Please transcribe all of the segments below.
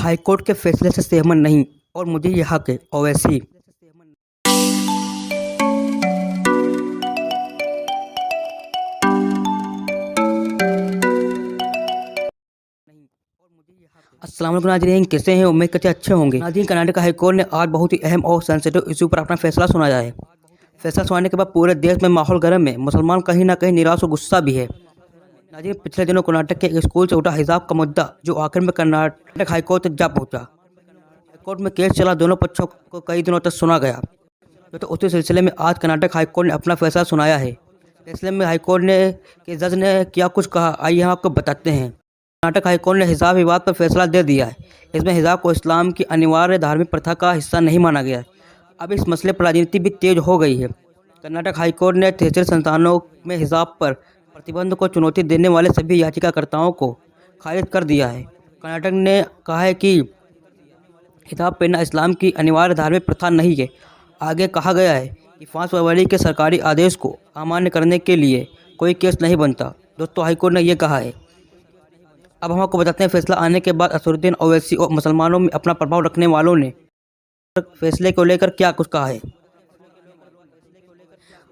High court के फैसले से सहमत नहीं और मुझे ये हक है। ओवैसी। अस्सलाम वालेकुम नाज़रीन, कैसे हैं? उम्मीद करते अच्छे होंगे। नाज़रीन, कर्नाटक हाईकोर्ट ने आज बहुत ही अहम और सेंसिटिव इशू पर अपना फैसला सुनाया है। फैसला सुनाने के बाद पूरे देश में माहौल गर्म है। मुसलमान कहीं ना कहीं निराश और गुस्सा भी है। नाज़रीन, पिछले दिनों कर्नाटक के एक स्कूल से उठा हिजाब का मुद्दा जो आखिर में कर्नाटक हाईकोर्ट तक जा पहुंचा। हाईकोर्ट में केस चला, दोनों पक्षों को कई दिनों तक सुना गया। तो उसी सिलसिले में आज कर्नाटक हाईकोर्ट ने अपना फैसला सुनाया है। फैसले में हाईकोर्ट ने के जज ने क्या कुछ कहा, आइए हम आपको बताते हैं। कर्नाटक हाईकोर्ट ने हिजाब विवाद पर फैसला दे दिया है। इसमें हिजाब को इस्लाम की अनिवार्य धार्मिक प्रथा का हिस्सा नहीं माना गया है। अब इस मसले पर राजनीति भी तेज हो गई है। कर्नाटक हाईकोर्ट ने तेजर संस्थानों में हिजाब पर प्रतिबंध को चुनौती देने वाले सभी याचिकाकर्ताओं को खारिज कर दिया है। कर्नाटक ने कहा है कि हिजाब पहनना इस्लाम की अनिवार्य धार्मिक प्रथा नहीं है। आगे कहा गया है कि 5 फरवरी के सरकारी आदेश को अमान्य करने के लिए कोई केस नहीं बनता। दोस्तों, हाईकोर्ट ने यह कहा है। अब हम आपको बताते हैं फैसला आने के बाद असदुद्दीन ओवैसी और मुसलमानों में अपना प्रभाव रखने वालों ने फैसले को लेकर क्या कुछ कहा है।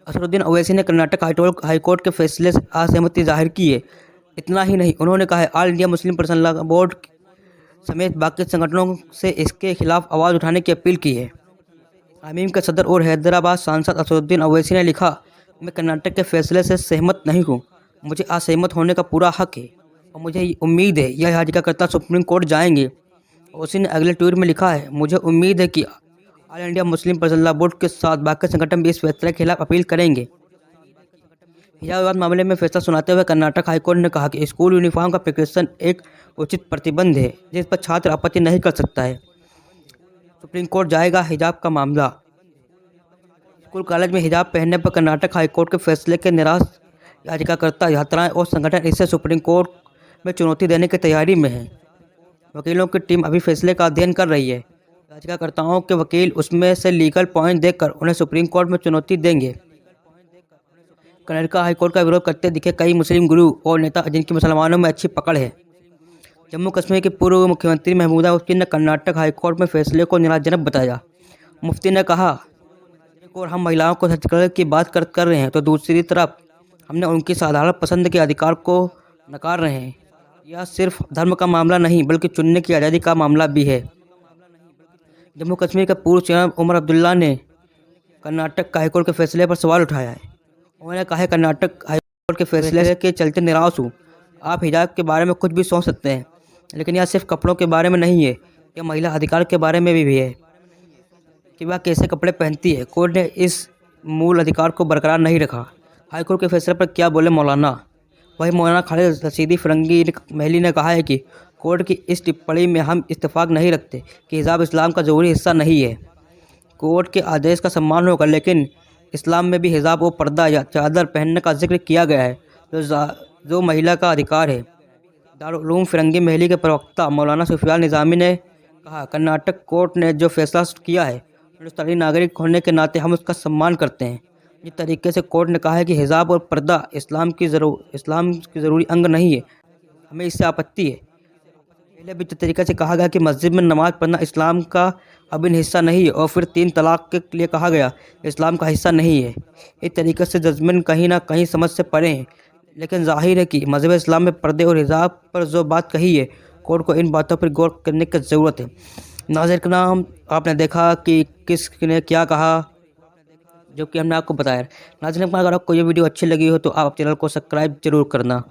असदुद्दीन ओवैसी ने कर्नाटक हाईकोर्ट के फैसले से असहमति जाहिर की है। इतना ही नहीं, उन्होंने कहा है all India Muslim personal law board समेत बाकी संगठनों से इसके खिलाफ आवाज़ उठाने की अपील की है। आमीम के सदर और हैदराबाद सांसद असदुद्दीन ओवैसी ने लिखा, मैं कर्नाटक के फैसले से सहमत नहीं हूँ। मुझे असहमत होने का पूरा हक है और मुझे उम्मीद है यह याचिकाकर्ता सुप्रीम कोर्ट जाएंगे। ओवैसी ने अगले ट्वीट में लिखा है, मुझे उम्मीद है कि all India Muslim personal law board के साथ बाकी संगठन भी इस फैसले के खिलाफ अपील करेंगे। हिजाब विवाद मामले में फैसला सुनाते हुए कर्नाटक हाईकोर्ट ने कहा कि स्कूल यूनिफॉर्म का प्रिकॉशन एक उचित प्रतिबंध है जिस पर छात्र आपत्ति नहीं कर सकता है। सुप्रीम कोर्ट जाएगा हिजाब का मामला। स्कूल कॉलेज में हिजाब पहनने पर कर्नाटक हाईकोर्ट के फैसले के निराश याचिकाकर्ता, छात्राएं और संगठन इसे सुप्रीम कोर्ट में चुनौती देने की तैयारी में हैं। वकीलों की टीम अभी फैसले का अध्ययन कर रही है। याचिकाकर्ताओं के वकील उसमें से लीगल पॉइंट देखकर उन्हें सुप्रीम कोर्ट में चुनौती देंगे। कर्नाटक हाईकोर्ट का विरोध करते दिखे कई मुस्लिम गुरु और नेता जिनकी मुसलमानों में अच्छी पकड़ है। जम्मू कश्मीर के पूर्व मुख्यमंत्री महमूदा मुफ्ती ने कर्नाटक हाईकोर्ट में फैसले को निराशाजनक बताया। मुफ्ती ने कहा, एक और हम महिलाओं को सशक्तिकरण की बात कर रहे हैं तो दूसरी तरफ हमने उनकी साधारण पसंद के अधिकार को नकार रहे हैं। यह सिर्फ धर्म का मामला नहीं बल्कि चुनने की आज़ादी का मामला भी है। जम्मू कश्मीर के पूर्व सीएम उमर अब्दुल्ला ने कर्नाटक हाईकोर्ट के फैसले पर सवाल उठाया है। उन्होंने कहा है, कर्नाटक हाईकोर्ट के फैसले के चलते निराश हूँ। आप हिजाब के बारे में कुछ भी सोच सकते हैं, लेकिन यह सिर्फ कपड़ों के बारे में नहीं है, यह महिला अधिकार के बारे में भी है कि वह कैसे कपड़े पहनती है। कोर्ट ने इस मूल अधिकार को बरकरार नहीं रखा। हाईकोर्ट के फैसले पर क्या बोले मौलाना। वही मौलाना खालिद रशीदी फरंगी महली ने कहा है कि कोर्ट की इस टिप्पणी में हम इत्तेफाक नहीं रखते कि हिजाब इस्लाम का ज़रूरी हिस्सा नहीं है। कोर्ट के आदेश का सम्मान होगा, लेकिन इस्लाम में भी हिजाब और पर्दा या चादर पहनने का जिक्र किया गया है जो महिला का अधिकार है। दारुल उलूम फिरंगी महली के प्रवक्ता मौलाना सुफियान निज़ामी ने कहा, कर्नाटक कोर्ट ने जो फैसला किया है हिंदुस्तानी नागरिक होने के नाते हम उसका सम्मान करते हैं। जिस तरीके से कोर्ट ने कहा है कि हिजाब और पर्दा इस्लाम की ज़रूरी अंग नहीं है, हमें इससे आपत्ति है। पहले भी जिस तरीके से कहा गया कि मस्जिद में नमाज पढ़ना इस्लाम का अभिन्न हिस्सा नहीं है और फिर 3 तलाक के लिए कहा गया इस्लाम का हिस्सा नहीं है। इस तरीके से जजमेंट कहीं ना कहीं समझ से परे हैं, लेकिन जाहिर है कि मज़हब इस्लाम में पर्दे और हिजाब पर जो बात कही है, कोर्ट को इन बातों पर गौर करने की ज़रूरत है। नाज़रीन, आपने देखा कि किसने क्या कहा, जो कि हमने आपको बताया। नाज़रीन, अगर आपको ये वीडियो अच्छी लगी हो तो आप चैनल को सब्सक्राइब जरूर करना।